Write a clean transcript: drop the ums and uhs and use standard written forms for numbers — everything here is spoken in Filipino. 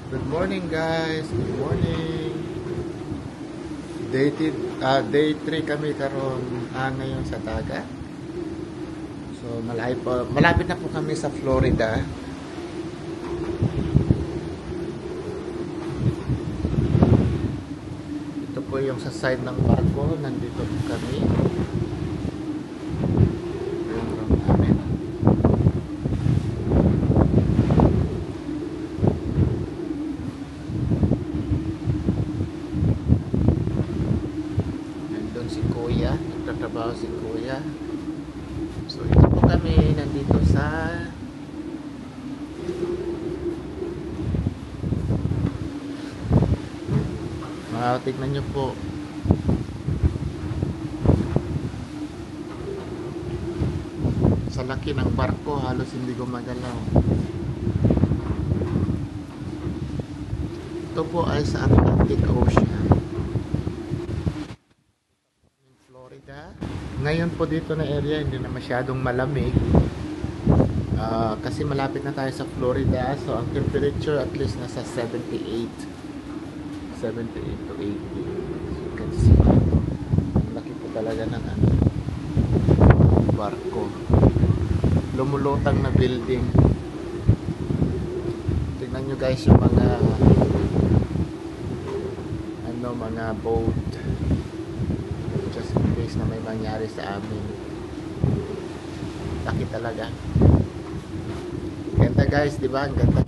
Good morning guys, good morning. Day 3 kami karon ngayon sa dagat. So malapit na po kami sa Florida. Ito po yung sa side ng barko, nandito po kami. Yung room namin. Nandun si Kuya, nagtatrabaho si Kuya. So ito po kami nandito sa tignan nyo po. Sa laki ng barko, halos hindi gumagalaw. Ito po ay sa Atlantic Ocean, Florida. Ngayon po dito na area hindi na masyadong malamig. Kasi malapit na tayo sa Florida. So ang temperature at least nasa 78 to 80. You can see, ang laki po talaga ng barko, lumulutang na building. Tingnan nyo guys yung mga boat, just in case na may mangyari sa amin. Laki talaga. Ganda guys, di ba? Ang ganda.